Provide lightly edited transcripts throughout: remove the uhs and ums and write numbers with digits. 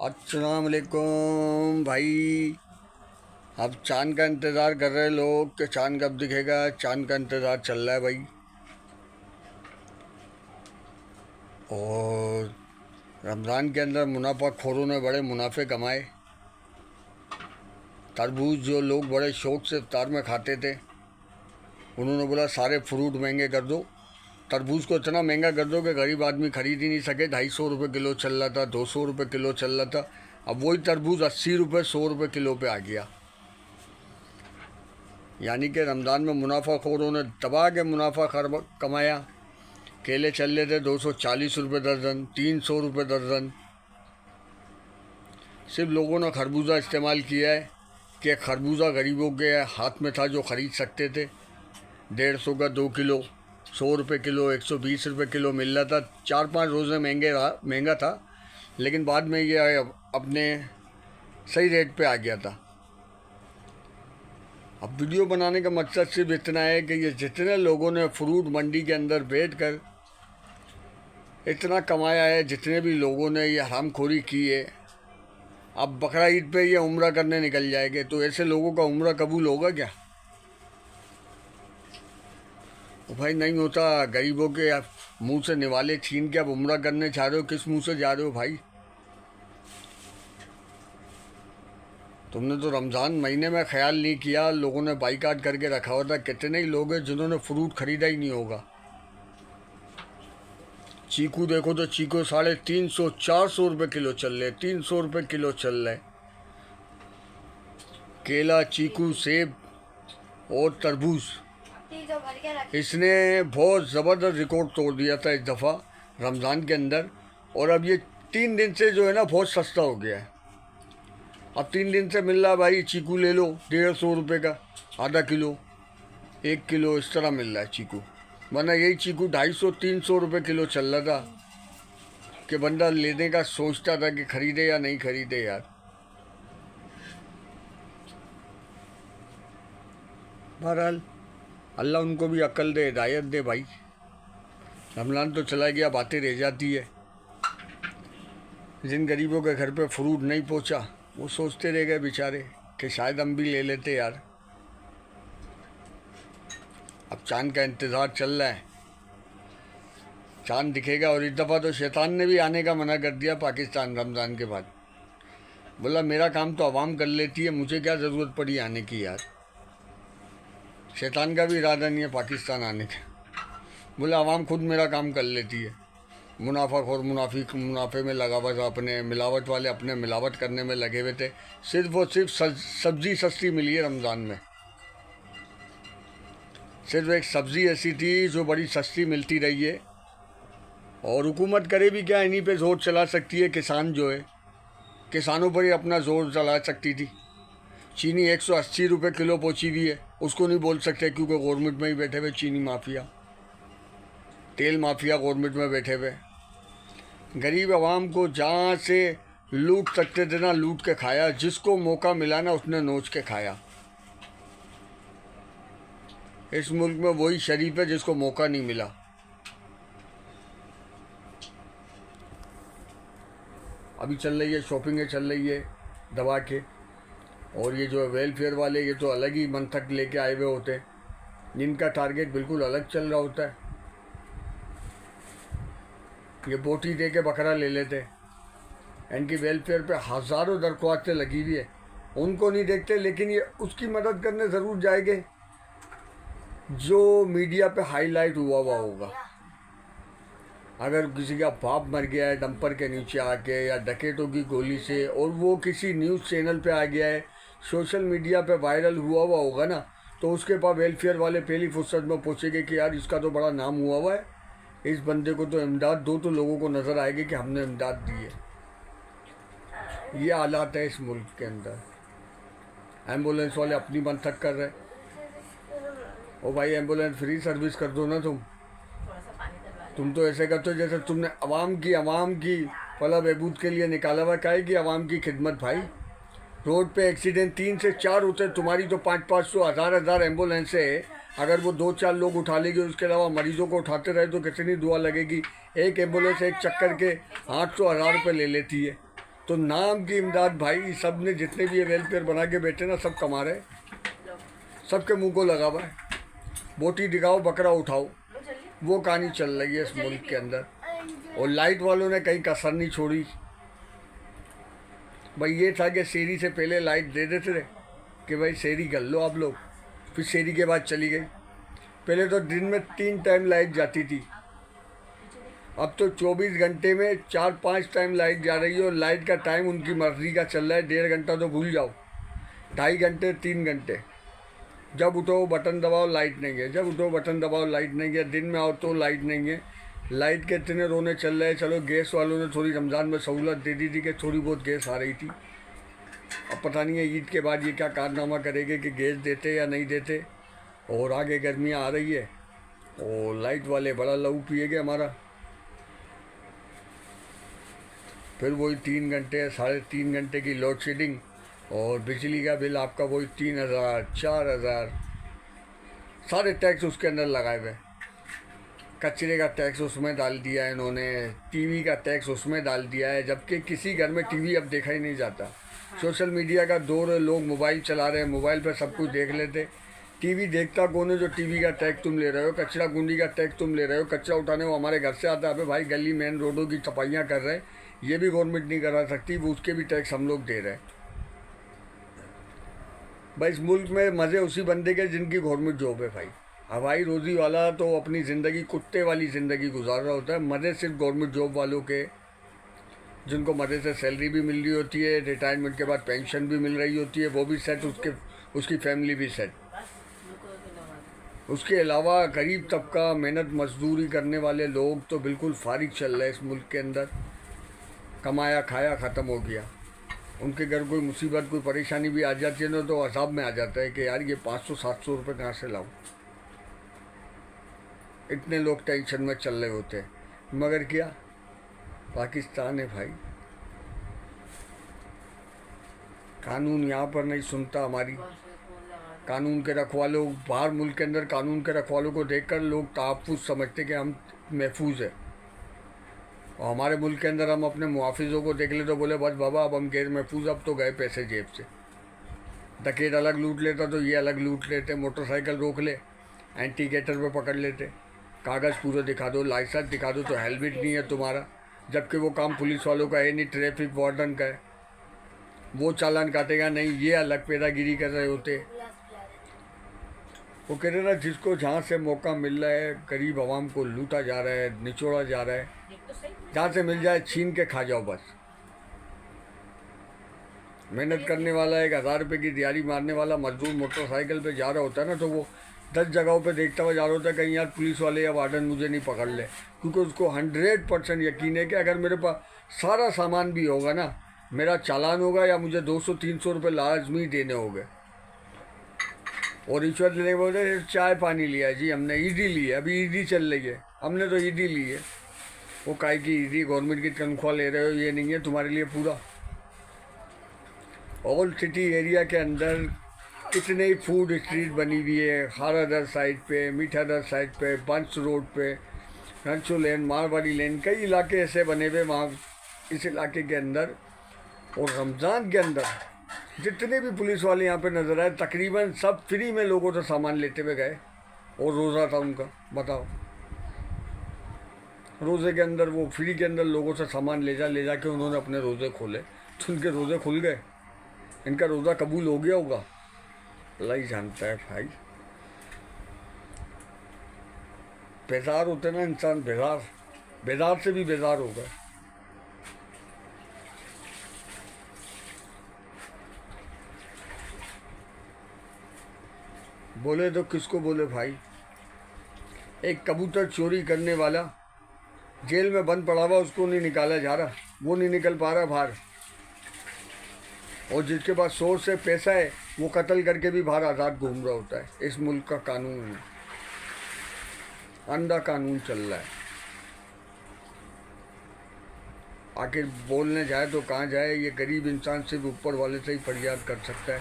अस्सलाम वालेकुम भाई। अब चांद का इंतज़ार कर रहे लोग कि चांद कब दिखेगा। चांद का इंतज़ार चल रहा है भाई। और रमज़ान के अंदर मुनाफा खोरों ने बड़े मुनाफे कमाए। तरबूज जो लोग बड़े शौक़ से इफ्तार में खाते थे, उन्होंने बोला सारे फ्रूट महंगे कर दो। तरबूज को इतना महंगा कर दो कि गरीब आदमी खरीद ही नहीं सके। 250 रुपये किलो चल रहा था, 200 रुपये किलो चल रहा था। अब वही तरबूज 80 रुपये 100 रुपये किलो पे आ गया। यानी कि रमज़ान में मुनाफाखोरों ने दबा के मुनाफा कमाया। केले चल रहे थे 240 रुपये दर्जन, 300 रुपये दर्जन। सिर्फ लोगों ने खरबूजा इस्तेमाल किया है कि खरबूजा गरीबों के हाथ में था जो ख़रीद सकते थे। 150 का 2 किलो 100 रुपये किलो, 120 रुपये किलो मिल रहा था। 4-5 रोज़े महंगा था, लेकिन बाद में ये अपने सही रेट पे आ गया था। अब वीडियो बनाने का मकसद सिर्फ इतना है कि ये जितने लोगों ने फ्रूट मंडी के अंदर बैठ कर इतना कमाया है, जितने भी लोगों ने ये हरामखोरी की है, अब बकरा ईद पे ये उम्रा करने निकल जाएंगे, तो ऐसे लोगों का उम्रा कबूल होगा क्या? भाई नहीं होता। गरीबों के मुंह से निवाले छीन के अब उम्रा करने चाह रहे हो, किस मुंह से जा रहे हो भाई? तुमने तो रमज़ान महीने में ख्याल नहीं किया। लोगों ने बाइकाट करके रखा हुआ था। कितने ही लोग हैं जिन्होंने फ्रूट खरीदा ही नहीं होगा। चीकू देखो तो चीकू 350-400 रुपये किलो चल रहे, 300 रुपये किलो चल रहे। केला, चीकू, सेब और तरबूज, इसने बहुत ज़बरदस्त रिकॉर्ड तोड़ दिया था इस दफ़ा रमज़ान के अंदर। और अब ये 3 दिन से जो है ना बहुत सस्ता हो गया है। अब 3 दिन से मिल रहा है भाई। चीकू ले लो 150 रुपये का आधा किलो, 1 किलो, इस तरह मिल रहा है चीकू। वरना यही चीकू 250-300 रुपये किलो चल रहा था कि बंदा लेने का सोचता था कि ख़रीदे या नहीं ख़रीदे यार। बहरहाल अल्लाह उनको भी अक्ल दे, हिदायत दे भाई। रमज़ान तो चला गया, बातें रह जाती है। जिन गरीबों के घर पे फ्रूट नहीं पहुंचा, वो सोचते रह गए बेचारे कि शायद हम भी ले लेते यार। अब चांद का इंतज़ार चल रहा है, चांद दिखेगा। और इस दफ़ा तो शैतान ने भी आने का मना कर दिया पाकिस्तान रमज़ान के बाद। बोला मेरा काम तो आवाम कर लेती है, मुझे क्या ज़रूरत पड़ी आने की यार। शैतान का भी इरादा नहीं है पाकिस्तान आने का। बोला आवाम खुद मेरा काम कर लेती है। मुनाफाखोर मुनाफे में लगा हुआ था, अपने मिलावट वाले अपने मिलावट करने में लगे हुए थे। सिर्फ और सिर्फ सब्ज़ी सस्ती मिली है रमज़ान में। सिर्फ एक सब्ज़ी ऐसी थी जो बड़ी सस्ती मिलती रही है। और हुकूमत करे भी क्या, इन्हीं पे जोर चला सकती है। किसान जो है, किसानों पर ही अपना जोर चला सकती थी। चीनी 180 रुपये किलो पहुँची हुई है, उसको नहीं बोल सकते क्योंकि गवर्नमेंट में ही बैठे हुए चीनी माफिया, तेल माफिया गवर्नमेंट में बैठे हुए। गरीब आवाम को जहाँ से लूट सकते थे ना लूट के खाया। जिसको मौका मिला ना उसने नोच के खाया। इस मुल्क में वही शरीफ है जिसको मौका नहीं मिला। अभी चल रही है शॉपिंग, चल रही है दबा के। और ये जो वेलफेयर वाले, ये तो अलग ही मंथक लेके आए हुए होते हैं, जिनका टारगेट बिल्कुल अलग चल रहा होता है। ये बोटी दे के बकरा ले लेते। इनकी वेलफेयर पे हज़ारों दरख्वास्तें लगी हुई है, उनको नहीं देखते। लेकिन ये उसकी मदद करने ज़रूर जाएंगे जो मीडिया पे हाईलाइट हुआ होगा। अगर किसी का बाप मर गया है डंपर के नीचे आके या डकैतों की गोली से, और वो किसी न्यूज़ चैनल पे आ गया है, सोशल मीडिया पे वायरल हुआ होगा ना, तो उसके पास वेलफेयर वाले पहली फुर्सत में पूछेंगे कि यार इसका तो बड़ा नाम हुआ है, इस बंदे को तो इमदाद दो, तो लोगों को नज़र आएगी कि हमने इमदाद दी है। ये हालात है इस मुल्क के अंदर। एम्बुलेंस वाले अपनी मंथक कर रहे। ओ भाई एम्बुलेंस फ्री सर्विस कर दो ना तुम तो ऐसे करते हो जैसे तुमने आवाम की फला बहबूद के लिए निकाला हुआ। क्या है कि आवाम की खिदमत भाई। रोड पे एक्सीडेंट 3 से 4 होते, तुम्हारी तो 500-500 हज़ार एम्बुलेंस है। अगर वो 2-4 लोग उठा लेंगे, उसके अलावा मरीजों को उठाते रहे तो कितनी दुआ लगेगी। एक एम्बुलेंस एक चक्कर के 800-1000 रुपये ले लेती है। तो नाम की इमदाद भाई, सब ने जितने भी ये वेलफेयर बना के बैठे ना, सब कमा रहे, सबके मुंह को लगा हुआ है। बोटी दिखाओ बकरा उठाओ, वो कहानी चल रही है इस मुल्क के अंदर। और लाइट वालों ने कहीं कसर नहीं छोड़ी भाई। ये था कि शेरी से पहले लाइट दे देते थे कि भाई शेरी कर लो आप लोग, फिर शेरी के बाद चली गई। पहले तो दिन में 3 टाइम लाइट जाती थी, अब तो 24 घंटे में 4-5 टाइम लाइट जा रही है। और लाइट का टाइम उनकी मर्जी का चल रहा है, 1.5 घंटा तो भूल जाओ, 2.5 घंटे 3 घंटे। जब उठो बटन दबाओ लाइट नहीं है, जब उठो बटन दबाओ लाइट नहीं है। दिन में आओ तो लाइट नहीं है। लाइट के इतने रोने चल रहे। चलो गैस वालों ने थोड़ी रमज़ान में सहूलत दे दी थी कि थोड़ी बहुत गैस आ रही थी। अब पता नहीं है ईद के बाद ये क्या कारनामा करेंगे कि गैस देते या नहीं देते। और आगे गर्मियाँ आ रही है और लाइट वाले बड़ा लहू पिएंगे हमारा। फिर वही 3 घंटे 3.5 घंटे की लोड शेडिंग, और बिजली का बिल आपका वही 3,000 4,000, सारे टैक्स उसके अंदर लगाए हुए। कचरे का टैक्स उसमें डाल दिया है इन्होंने, टीवी का टैक्स उसमें डाल दिया है, जबकि किसी घर में टीवी अब देखा ही नहीं जाता। सोशल मीडिया का दौर है, लोग मोबाइल चला रहे हैं, मोबाइल पर सब कुछ देख लेते। टीवी देखता कौन है जो टीवी का टैक्स तुम ले रहे हो, कचरा कुंडी का टैक्स तुम ले रहे हो। कचरा उठाने वो हमारे घर से आता है, अबे भाई गली मेन रोडों की सफाइयाँ कर रहे हैं, ये भी गवर्नमेंट नहीं करा सकती, वो उसके भी टैक्स हम लोग दे रहे हैं। भाई इस मुल्क में मज़े उसी बंदे के जिनकी गवर्नमेंट जॉब है भाई। हवाई रोज़ी वाला तो अपनी ज़िंदगी कुत्ते वाली ज़िंदगी गुजार रहा होता है। मज़े सिर्फ गवर्नमेंट जॉब वालों के, जिनको मज़े से सैलरी भी मिल रही होती है, रिटायरमेंट के बाद पेंशन भी मिल रही होती है, वो भी सेट, उसकी फैमिली भी सेट। उसके अलावा गरीब तबका, मेहनत मजदूरी करने वाले लोग तो बिल्कुल फारिग चल रहे हैं इस मुल्क के अंदर। कमाया खाया ख़त्म हो गया। उनके घर कोई मुसीबत कोई परेशानी भी आ जाती है ना, तो अजाब में आ जाता है कि यार ये 500-700 रुपये कहाँ से लाऊं। इतने लोग टेंशन में चल रहे होते हैं। मगर क्या पाकिस्तान है भाई, कानून यहाँ पर नहीं सुनता हमारी। कानून के रखवालों, बाहर मुल्क के अंदर कानून के रखवालों को देखकर लोग तहफ़्फ़ुज़ समझते कि हम महफूज है, और हमारे मुल्क के अंदर हम अपने मुहाफिजों को देख ले तो बोले बस बाबा अब हम गैर महफूज, अब तो गए पैसे जेब से। डकैत अलग लूट लेता तो ये अलग लूट लेते। मोटरसाइकिल रोक ले, एंटीगेटर पे पकड़ लेते, कागज़ पूरे दिखा दो, लाइसेंस दिखा दो तो हेलमेट नहीं है तुम्हारा, जबकि वो काम पुलिस वालों का है नहीं, ट्रैफिक वार्डन का है। वो चालान काटेगा नहीं, ये अलग पैदागिरी कर रहे होते। वो कह रहे ना जिसको जहाँ से मौका मिल रहा है, गरीब आवाम को लूटा जा रहा है, निचोड़ा जा रहा है, जहाँ से मिल जाए छीन के खा जाओ बस। मेहनत करने वाला 1,000 रुपये की दिहाड़ी मारने वाला मजदूर मोटरसाइकिल पे जा रहा होता है ना, तो वो 10 जगहों पे देखता हुआ जा रहा होता है कहीं यार पुलिस वाले या वार्डन मुझे नहीं पकड़ ले, क्योंकि उसको 100% यकीन है कि अगर मेरे पास सारा सामान भी होगा ना, मेरा चालान होगा या मुझे 200-300 रुपये लाजमी देने होंगे। और रिश्वत लेने बोलते चाय पानी लिया जी हमने, ईदी ली है, अभी ईदी चल रही है, हमने तो ईदी ली है। वो काय की ईदी, गवर्नमेंट की तनख्वाह ले रहे हो, ये नहीं है तुम्हारे लिए पूरा। ऑल सिटी एरिया के अंदर कितने ही फूड स्ट्रीट बनी हुई है, खारादर साइड पे, मीठादर साइड पे, बंस रोड पे, रंचो लेन, मारवाड़ी लेन, कई इलाके ऐसे बने हुए वहाँ इस इलाके के अंदर। और रमज़ान के अंदर जितने भी पुलिस वाले यहाँ पे नज़र आए, तकरीबन सब फ्री में लोगों से सामान लेते हुए गए। और रोज़ा था उनका, बताओ, रोज़े के अंदर वो फ्री के अंदर लोगों से सामान ले जा के उन्होंने अपने रोज़े खोले, तो उनके रोज़े खुल गए। इनका रोज़ा कबूल हो गया होगा, अल्लाह ही जानता है भाई। बेजार होते ना इंसान, बेजार से भी बेजार हो गए। बोले तो किसको बोले भाई। एक कबूतर चोरी करने वाला जेल में बंद पड़ा हुआ, उसको नहीं निकाला जा रहा, वो नहीं निकल पा रहा बाहर। और जिसके पास सोर्स है, पैसा है, वो कत्ल करके भी बाहर आज़ाद घूम रहा होता है। इस मुल्क का कानून है, अंधा कानून चल रहा है। आखिर बोलने जाए तो कहाँ जाए। ये गरीब इंसान सिर्फ ऊपर वाले से ही फरियाद कर सकता है,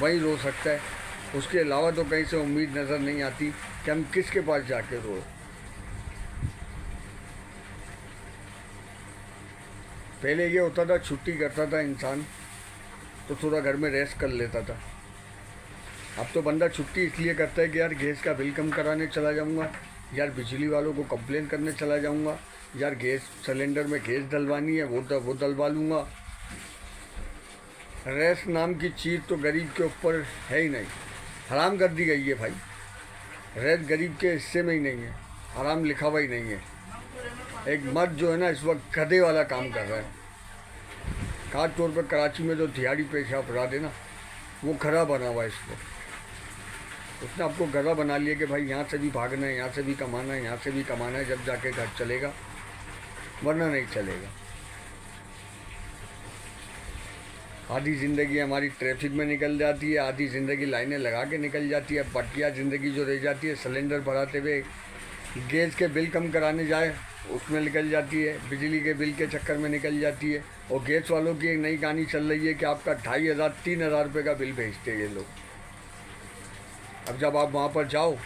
वहीं रो सकता है। उसके अलावा तो कहीं से उम्मीद नज़र नहीं आती कि हम किसके पास जाके रोए। पहले ये होता था, छुट्टी करता था इंसान तो थोड़ा घर में रेस्ट कर लेता था। अब तो बंदा छुट्टी इसलिए करता है कि यार गैस का बिल कम कराने चला जाऊंगा, यार बिजली वालों को कंप्लेन करने चला जाऊंगा, यार गैस सिलेंडर में गैस डलवानी है वो डलवा लूँगा। रेस्ट नाम की चीज़ तो गरीब के ऊपर है ही नहीं, हराम कर दी गई है भाई। रेस्ट गरीब के हिस्से में ही नहीं है, हराम लिखा हुआ ही नहीं है। एक मर्द जो है ना इस वक्त गधे वाला काम कर रहा है। खास तौर पर कराची में जो दिहाड़ी पेशा अपराध है ना, वो खरा बना हुआ है इसको। उसने आपको गधा बना लिया कि भाई यहाँ से भी भागना है, यहाँ से भी कमाना है, यहाँ से भी कमाना है, जब जाके घर चलेगा, वरना नहीं चलेगा। आधी ज़िंदगी हमारी ट्रैफिक में निकल जाती है, आधी ज़िंदगी लाइनें लगा के निकल जाती है। बटिया ज़िंदगी जो रह जाती है सिलेंडर भराते हुए, गैस के बिल कम कराने जाए उसमें निकल जाती है, बिजली के बिल के चक्कर में निकल जाती है। और गैस वालों की एक नई कहानी चल रही है कि आपका 2500 3000 रुपये का बिल भेजते हैं ये लोग। अब जब आप वहाँ पर जाओ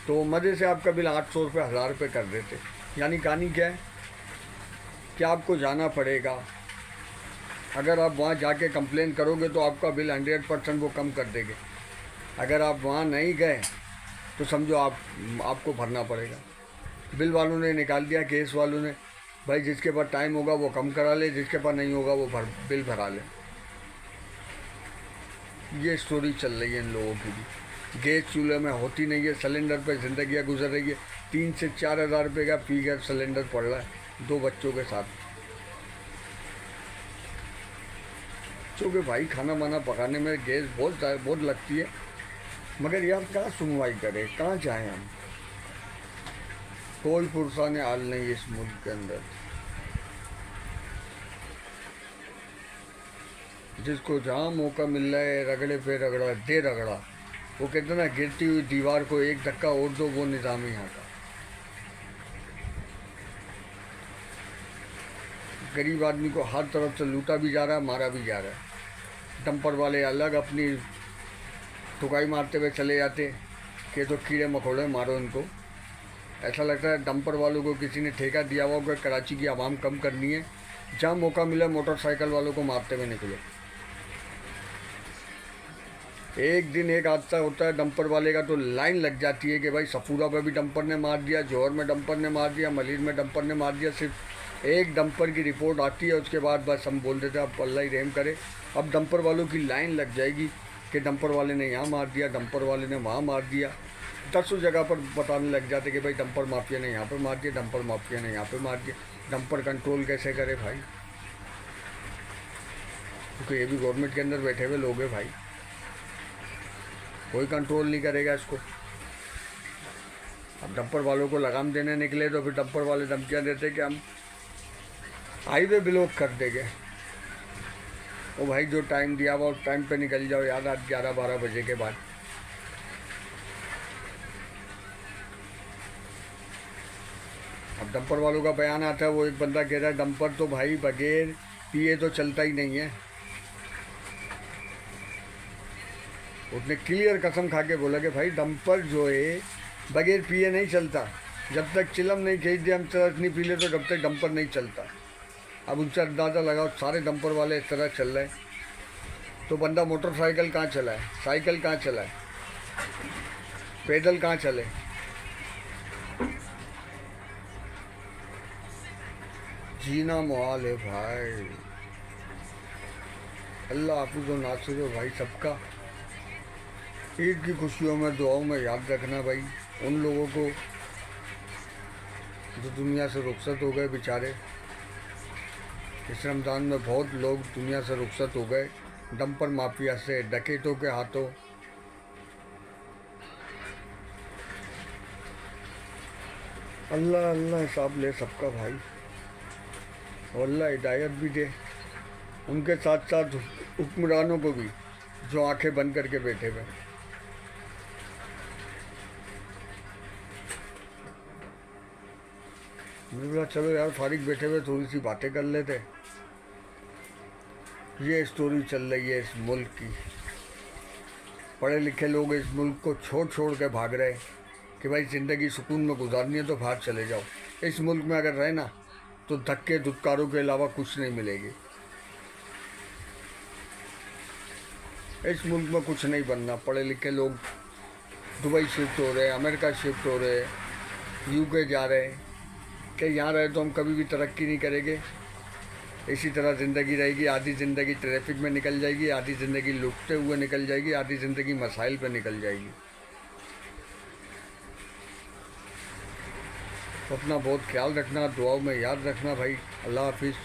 तो मज़े से आपका बिल 800 रुपये 1000 रुपये कर देते। यानी कहानी क्या है कि आपको जाना पड़ेगा। अगर आप वहाँ जाके कंप्लेन करोगे तो आपका बिल 100% वो कम कर देंगे। अगर आप वहाँ नहीं गए तो समझो आपको भरना पड़ेगा। बिल वालों ने निकाल दिया, गैस वालों ने, भाई जिसके पास टाइम होगा वो कम करा ले, जिसके पास नहीं होगा वो बिल भरा ले। ये स्टोरी चल रही है इन लोगों की भी। गैस चूल्हे में होती नहीं है, सिलेंडर पर ज़िंदगियाँ गुजर रही है। 3 से 4 हज़ार रुपये का फी गैस सिलेंडर पड़ रहा है 2 बच्चों के साथ। क्योंकि भाई खाना वाना पकाने में गैस बहुत लगती है, मगर यार कहाँ सुनवाई करें, कहाँ जाएं हम। कोई पुरसान हाल नहीं है इस मुल्क के अंदर। जिसको जहाँ मौका मिल रहा है रगड़े पे रगड़ा दे रगड़ा। वो कहते ना गिरती हुई दीवार को एक धक्का और दो, वो निज़ाम यहाँ का। गरीब आदमी को हर तरफ से लूटा भी जा रहा है, मारा भी जा रहा है। डंपर वाले अलग अपनी ठुकाई मारते हुए चले जाते कि तो कीड़े मकोड़े मारो इनको। ऐसा लगता है डंपर वालों को किसी ने ठेका दिया हुआ कि कराची की आवाम कम करनी है, जहाँ मौका मिला मोटरसाइकिल वालों को मारते हुए निकलो। एक दिन एक हादसा होता है डंपर वाले का तो लाइन लग जाती है कि भाई सफूरा पे भी डंपर ने मार दिया, जौहर में डंपर ने मार दिया, मलिर में डंपर ने मार दिया। सिर्फ एक डंपर की रिपोर्ट आती है, उसके बाद बस हम बोल देते हैं अब अल्लाह ही रहम करे। अब डंपर वालों की लाइन लग जाएगी कि डंपर वाले ने यहाँ मार दिया, डंपर वाले ने वहाँ मार दिया। 10 जगह पर बताने लग जाते कि भाई डंपर माफिया ने यहाँ पर मार दिया, डंपर माफिया ने यहाँ पर मार दिया। डंपर कंट्रोल कैसे करे भाई, क्योंकि ये भी गवर्नमेंट के अंदर बैठे हुए लोग हैं भाई, कोई कंट्रोल नहीं करेगा इसको। अब डंपर वालों को लगाम देने निकले तो फिर डंपर वाले धमकियाँ देते कि हम हाईवे ब्लॉक कर देंगे। ओ भाई जो टाइम दिया हुआ उस टाइम पे निकल जाओ यार, रात 11-12 बजे के बाद। अब डंपर वालों का बयान आता है, वो एक बंदा कह रहा है डंपर तो भाई बगैर पिए तो चलता ही नहीं है। उसने क्लियर कसम खा के बोला कि भाई डंपर जो है बगैर पिए नहीं चलता। जब तक चिलम नहीं खींच दिया, हम चरस नहीं पी ले तो जब तक डंपर नहीं चलता। अब उनसे अंदाज़ा लगाओ सारे डंपर वाले इस तरह चल रहे हैं तो बंदा मोटरसाइकिल कहाँ चलाए, साइकिल कहाँ चलाए, पैदल कहाँ चले। जीना मुहाल है भाई। अल्लाह हाफिज़ व नासिर हो भाई सबका। ईद की खुशियों में दुआओं में याद रखना भाई उन लोगों को जो दुनिया से रुखसत हो गए बेचारे। इस रमज़ान में बहुत लोग दुनिया से रुखसत हो गए डंपर माफिया से, डकैतों के हाथों। अल्लाह अल्लाह हिसाब ले सबका भाई, और अल्लाह हिदायत भी दे उनके साथ साथ हुक्मरानों को भी जो आंखें बंद करके बैठे हुए। मैंने बोला चलो यार फारिग बैठे हुए थोड़ी सी बातें कर लेते। ये स्टोरी चल रही है इस मुल्क की। पढ़े लिखे लोग इस मुल्क को छोड़ के भाग रहे कि भाई ज़िंदगी सुकून में गुजारनी है तो बाहर चले जाओ। इस मुल्क में अगर रहना तो धक्के धुतकारों के अलावा कुछ नहीं मिलेगी। इस मुल्क में कुछ नहीं बनना। पढ़े लिखे लोग दुबई शिफ्ट हो रहे हैं, अमेरिका शिफ्ट हो रहे हैं, यूके जा रहे हैं कि यहाँ रहे तो हम कभी भी तरक्की नहीं करेंगे। इसी तरह ज़िंदगी रहेगी। आधी ज़िंदगी ट्रैफिक में निकल जाएगी, आधी ज़िंदगी लुटते हुए निकल जाएगी, आधी ज़िंदगी मसाइल पे निकल जाएगी। तो अपना बहुत ख्याल रखना, दुआओं में याद रखना भाई। अल्लाह हाफिज़।